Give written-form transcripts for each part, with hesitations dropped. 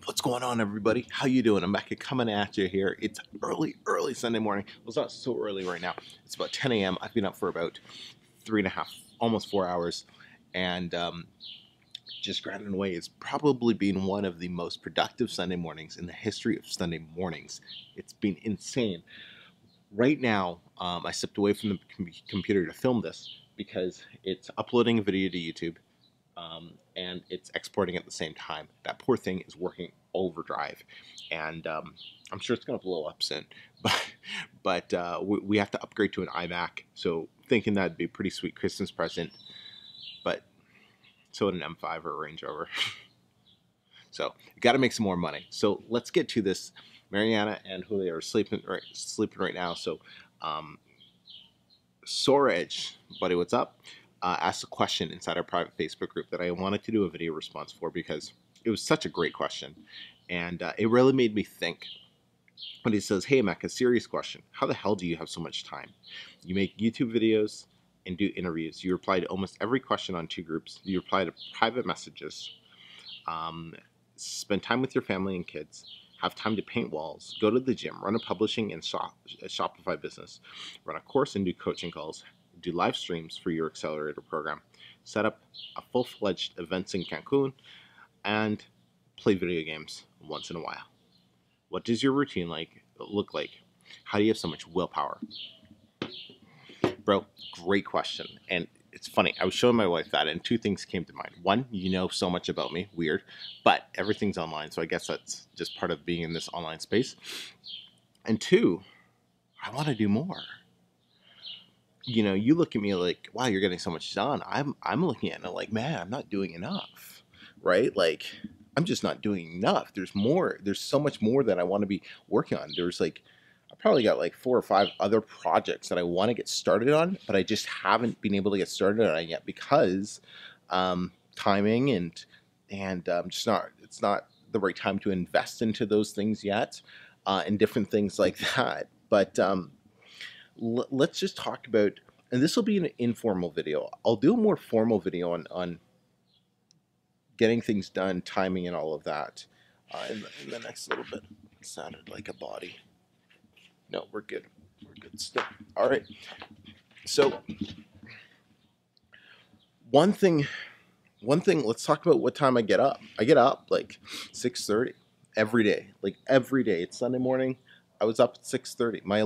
What's going on, everybody? How you doing? I'm back coming at you here. It's early Sunday morning. Well, it's not so early right now. It's about 10 a.m. I've been up for about 3.5, almost 4 hours, and just grinding away. It's probably been one of the most productive Sunday mornings in the history of Sunday mornings. It's been insane. Right now, I stepped away from the computer to film this because it's uploading a video to YouTube. And it's exporting at the same time. That poor thing is working overdrive, and I'm sure it's going to blow up soon. But we have to upgrade to an iMac, so thinking that'd be a pretty sweet Christmas present. But so would an M5 or a Range Rover. So you got to make some more money. So let's get to this. Mariana and Julia are sleeping right now. So Sore Edge, buddy, what's up? Asked a question inside our private Facebook group that I wanted to do a video response for because it was such a great question, and it really made me think. But he says, "Hey, Mecca, serious question. How the hell do you have so much time? You make YouTube videos and do interviews. You reply to almost every question on 2 groups. You reply to private messages. Spend time with your family and kids. Have time to paint walls. Go to the gym. Run a publishing and Shopify business. Run a course and do coaching calls. Do live streams for your accelerator program, set up a full-fledged events in Cancun, and play video games once in a while. What does your routine look like? How do you have so much willpower?" Bro, great question. And it's funny, I was showing my wife that, and 2 things came to mind. One, you know so much about me, weird, but everything's online, so I guess that's just part of being in this online space. And 2, I want to do more. You know, you look at me like, wow, you're getting so much done. I'm looking at it like, man, I'm not doing enough, right? Like, I'm just not doing enough. There's more. There's so much more that I want to be working on. There's I probably got 4 or 5 other projects that I want to get started on, but I just haven't been able to get started on it yet because timing and just not. It's not the right time to invest into those things yet, and different things like that. But let's just talk about, and this will be an informal video. I'll do a more formal video on getting things done, timing, and all of that in the next little bit. It sounded like a body. No, we're good. We're good still. All right. So one thing. Let's talk about what time I get up. I get up 6:30 every day. Every day. It's Sunday morning. I was up at 6:30. My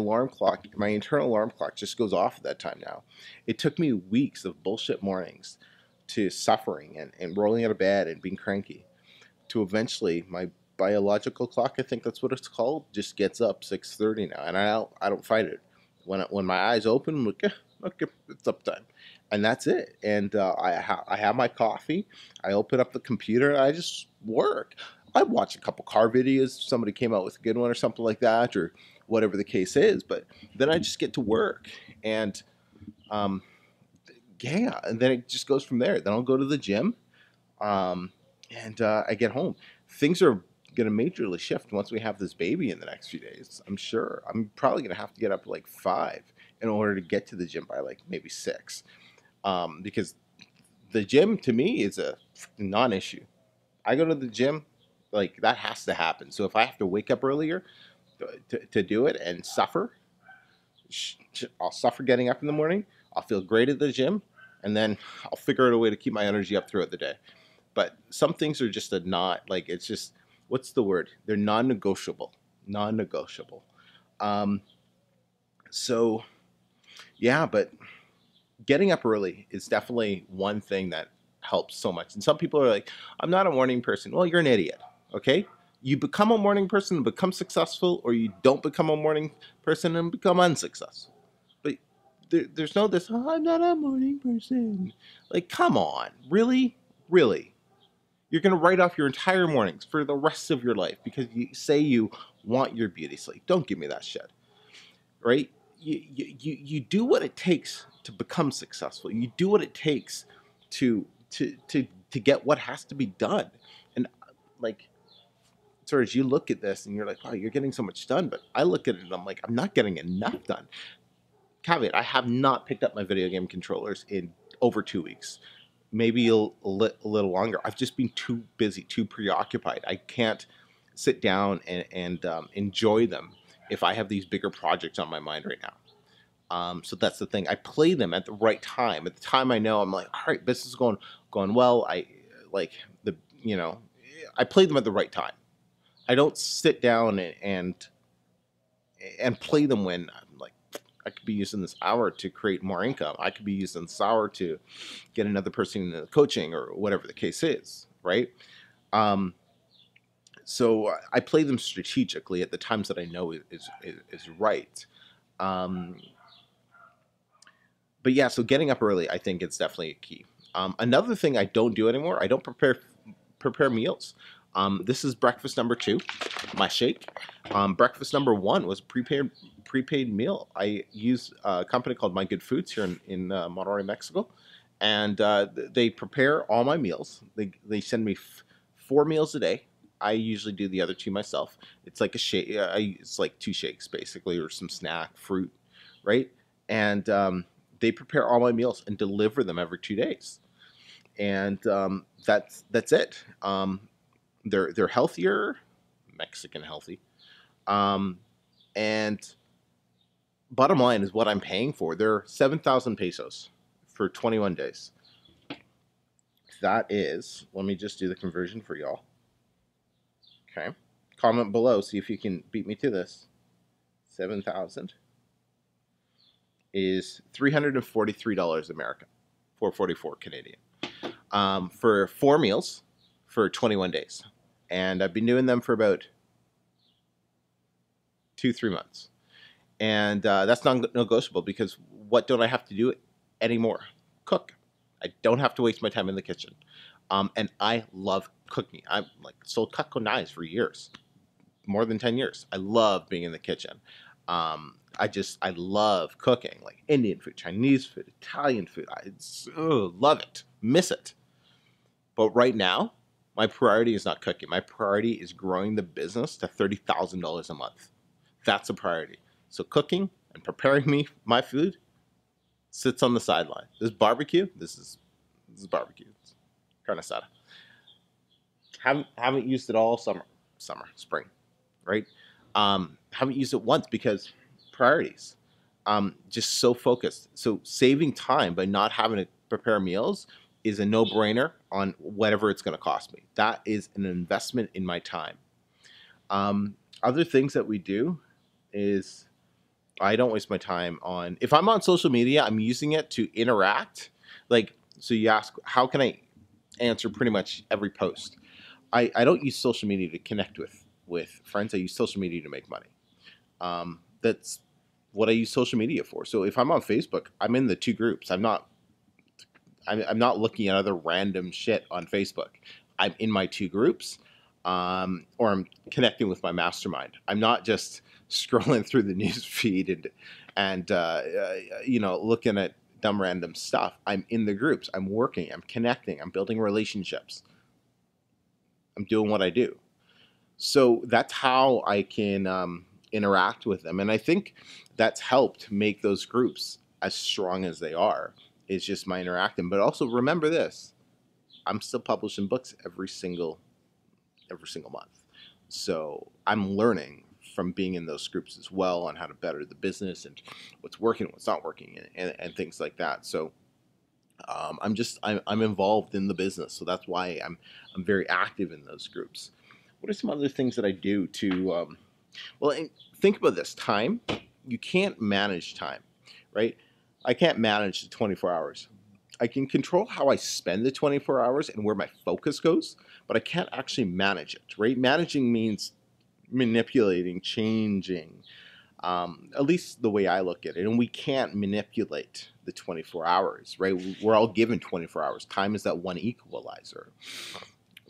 internal alarm clock just goes off at that time now. It took me weeks of bullshit mornings to suffering and rolling out of bed and being cranky to eventually my biological clock, I think that's what it's called, just gets up 6:30 now, and I don't fight it. When my eyes open, I'm like, okay, it's up time, and that's it. And I have my coffee. I open up the computer and I just work. I watch a couple car videos. Somebody came out with a good one or something like that, or whatever the case is. But then I just get to work, and yeah, and then it just goes from there. Then I'll go to the gym, and I get home. Things are going to majorly shift once we have this baby in the next few days. I'm sure. I'm probably going to have to get up at 5 in order to get to the gym by maybe 6, because the gym to me is a non-issue. I go to the gym. That has to happen. So if I have to wake up earlier to do it and suffer, I'll suffer getting up in the morning. I'll feel great at the gym, and then I'll figure out a way to keep my energy up throughout the day. But some things are just it's just, what's the word? They're non-negotiable. Non-negotiable. So yeah, but getting up early is definitely one thing that helps so much. And some people are like, I'm not a morning person. Well, you're an idiot. Okay, you become a morning person and become successful, or you don't become a morning person and become unsuccessful. But there's no this, oh, I'm not a morning person. Come on, really? You're going to write off your entire mornings for the rest of your life because you say you want your beauty sleep. Don't give me that shit, right? You do what it takes to become successful. You do what it takes to get what has to be done. And as you look at this and you're like, wow, you're getting so much done. But I look at it and I'm like, I'm not getting enough done. Caveat, I have not picked up my video game controllers in over 2 weeks. Maybe a little longer. I've just been too busy, too preoccupied. I can't sit down and enjoy them if I have these bigger projects on my mind right now. So that's the thing. I play them at the right time. At the time I know I'm like, all right, business is going well. I like the you know, I play them at the right time. I don't sit down and play them when I'm like, I could be using this hour to create more income. I could be using this hour to get another person into coaching or whatever the case is, right? Um, so I play them strategically at the times that I know is right. Um, but yeah, so getting up early, I think it's definitely a key. Another thing I don't do anymore, I don't prepare meals. This is breakfast number 2, my shake. Breakfast number 1 was prepaid meal. I use a company called My Good Foods here in Monterrey, Mexico, and they prepare all my meals. They send me 4 meals a day. I usually do the other 2 myself. It's like a shake. It's like 2 shakes basically, or some snack, fruit, right? And they prepare all my meals and deliver them every 2 days, and that's it. They're healthier, Mexican healthy, um, and bottom line is what I'm paying for. They're 7,000 pesos for 21 days. That is, let me just do the conversion for y'all. Okay, comment below, see if you can beat me to this. 7,000 is $343 American, 444 Canadian, for 4 meals for 21 days. And I've been doing them for about 2-3 months. And that's non-negotiable, because what don't I have to do anymore? Cook. I don't have to waste my time in the kitchen. And I love cooking. I'm like sold knives for years, more than 10 years. I love being in the kitchen. I love cooking, like Indian food, Chinese food, Italian food. I love it, miss it. But right now, my priority is not cooking. My priority is growing the business to $30,000 a month. That's a priority. So cooking and preparing my food sits on the sideline. This barbecue, this is barbecue. It's carne asada. Haven't used it all summer, spring, right? Haven't used it once because priorities. Just so focused. So saving time by not having to prepare meals is a no-brainer on whatever it's going to cost me. That is an investment in my time. Other things that we do is I don't waste my time on, if I'm on social media, I'm using it to interact. Like, so you ask, how can I answer pretty much every post? I don't use social media to connect with friends. I use social media to make money. That's what I use social media for. So if I'm on Facebook, I'm in the 2 groups. I'm not looking at other random shit on Facebook. I'm in my 2 groups, or I'm connecting with my mastermind. I'm not just scrolling through the news feed and looking at dumb random stuff. I'm in the groups. I'm working. I'm connecting. I'm building relationships. I'm doing what I do. So that's how I can interact with them, and I think that's helped make those groups as strong as they are. It's just my interacting. But also remember this: I'm still publishing books every single month. So I'm learning from being in those groups as well on how to better the business and what's working, what's not working, and things like that. So I'm involved in the business. So that's why I'm very active in those groups. What are some other things that I do to think about this? Time. You can't manage time, right? I can't manage the 24 hours. I can control how I spend the 24 hours and where my focus goes, but I can't actually manage it, right? Managing means manipulating, changing, at least the way I look at it. And we can't manipulate the 24 hours, right? We're all given 24 hours. Time is that one equalizer.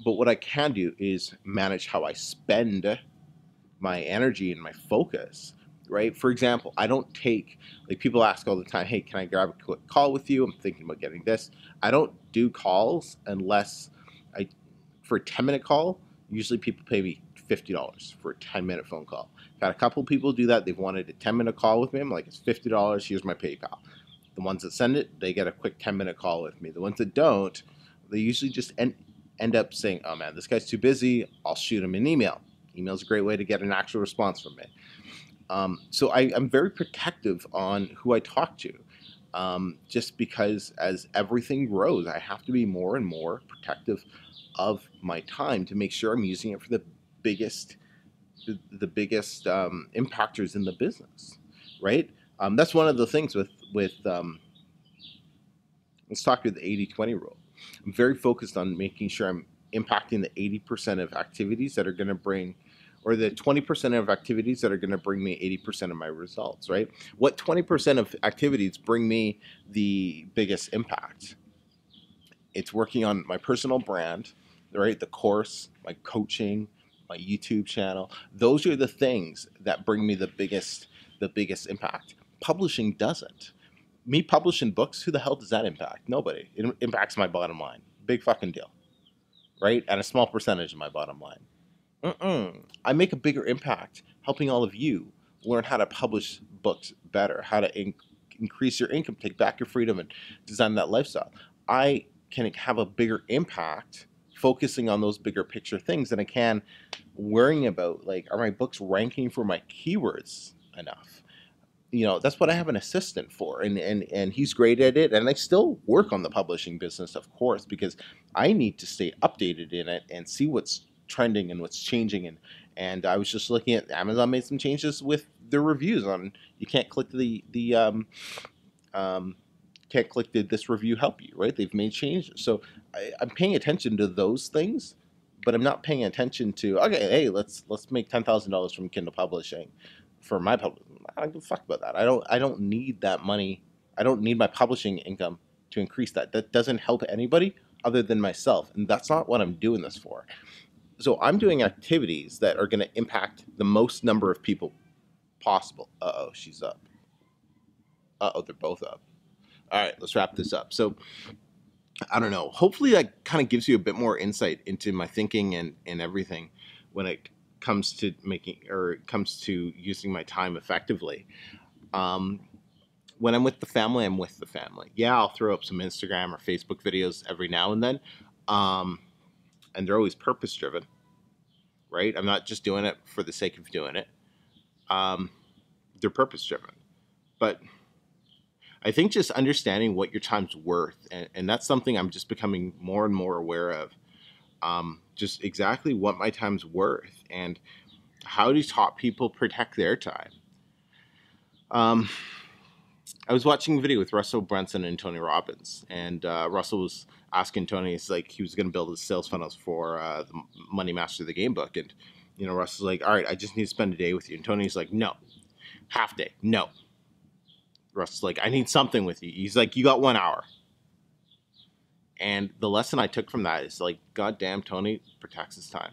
But what I can do is manage how I spend my energy and my focus, right? For example, I don't take, like, people ask all the time, hey, can I grab a quick call with you? I'm thinking about getting this. I don't do calls unless for a 10-minute call, usually people pay me $50 for a 10-minute phone call. Got a couple people do that. They've wanted a 10-minute call with me. I'm like, it's $50. Here's my PayPal. The ones that send it, they get a quick 10-minute call with me. The ones that don't, they usually just end up saying, oh man, this guy's too busy. I'll shoot him an email. Email is a great way to get an actual response from me. So I'm very protective on who I talk to, just because as everything grows, I have to be more and more protective of my time to make sure I'm using it for the biggest impactors in the business, right? That's one of the things with let's talk about the 80-20 rule. I'm very focused on making sure I'm impacting the 80% of activities that are going to bring, or the 20% of activities that are going to bring me 80% of my results, right? What 20% of activities bring me the biggest impact? It's working on my personal brand, right? The course, my coaching, my YouTube channel. Those are the things that bring me the biggest impact. Publishing doesn't. Me publishing books, who the hell does that impact? Nobody. It impacts my bottom line. Big fucking deal, right? And a small percentage of my bottom line. I make a bigger impact helping all of you learn how to publish books better, how to increase your income, take back your freedom, and design that lifestyle. I can have a bigger impact focusing on those bigger picture things than I can worrying about, like, are my books ranking for my keywords enough? You know, that's what I have an assistant for, and he's great at it. And I still work on the publishing business, of course, because I need to stay updated in it and see what's trending and what's changing. And I was just looking at Amazon made some changes with their reviews on, you can't click can't click did this review help you, right? They've made changes. So I'm paying attention to those things, but I'm not paying attention to, okay, hey, let's make $10,000 from Kindle publishing for my publishing. I don't give a fuck about that. I don't need that money. I don't need my publishing income to increase that. That doesn't help anybody other than myself. And that's not what I'm doing this for. So I'm doing activities that are going to impact the most number of people possible. Uh-oh, she's up. Uh-oh, they're both up. All right, let's wrap this up. So I don't know. Hopefully that kind of gives you a bit more insight into my thinking and everything when it comes to using my time effectively. When I'm with the family, I'm with the family. Yeah, I'll throw up some Instagram or Facebook videos every now and then. And they're always purpose driven, right? I'm not just doing it for the sake of doing it. They're purpose driven. But I think just understanding what your time's worth, and that's something I'm just becoming more and more aware of. Just exactly what my time's worth and how do top people protect their time. I was watching a video with Russell Brunson and Tony Robbins, and Russell was asking Tony, it's like he was going to build his sales funnels for the Money Master the Game Book, and Russell's like, all right, I just need to spend a day with you, and Tony's like, no, half day, no. Russell's like, I need something with you. He's like, you got 1 hour. And the lesson I took from that is like, goddamn, Tony protects his time.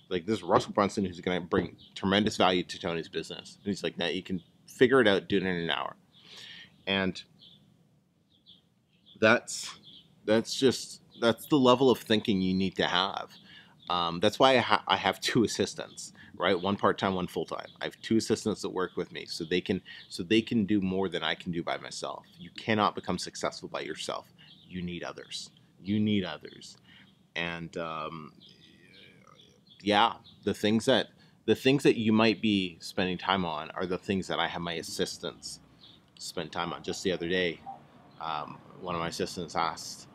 Like, this is Russell Brunson who's going to bring tremendous value to Tony's business. And he's like, now you can figure it out, do it in an hour. And that's the level of thinking you need to have. That's why I have two assistants, right? One part-time, one full-time. I have two assistants that work with me so they can do more than I can do by myself. You cannot become successful by yourself. You need others. And yeah, the things that you might be spending time on are the things that I have my assistants spend time on. Just the other day, one of my assistants asked,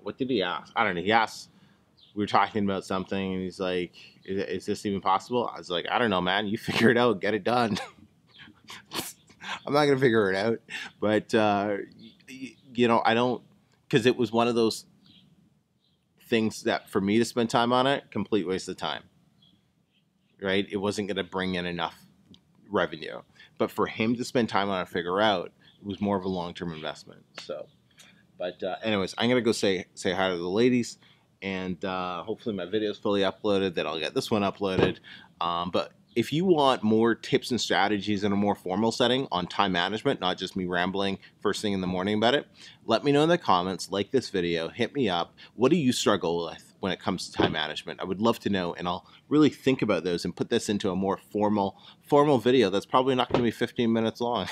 what did he ask? I don't know. He asked, we were talking about something, and he's like, is this even possible? I was like, I don't know, man. You figure it out. Get it done. I'm not going to figure it out. But, I don't, because it was one of those things that for me to spend time on it, complete waste of time, right? It wasn't going to bring in enough revenue. But for him to spend time on it and figure out, it was more of a long-term investment. So, but anyways, I'm going to go say hi to the ladies, and hopefully my video is fully uploaded, then I'll get this one uploaded. But if you want more tips and strategies in a more formal setting on time management, not just me rambling first thing in the morning about it, let me know in the comments, like this video, hit me up. What do you struggle with when it comes to time management? I would love to know, and I'll really think about those and put this into a more formal video that's probably not going to be 15 minutes long.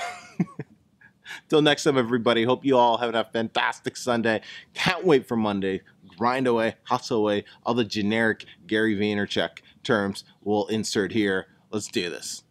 Till next time, everybody. Hope you all have a fantastic Sunday. Can't wait for Monday. grind away, hustle away, all the generic Gary Vaynerchuk terms we'll insert here. Let's do this.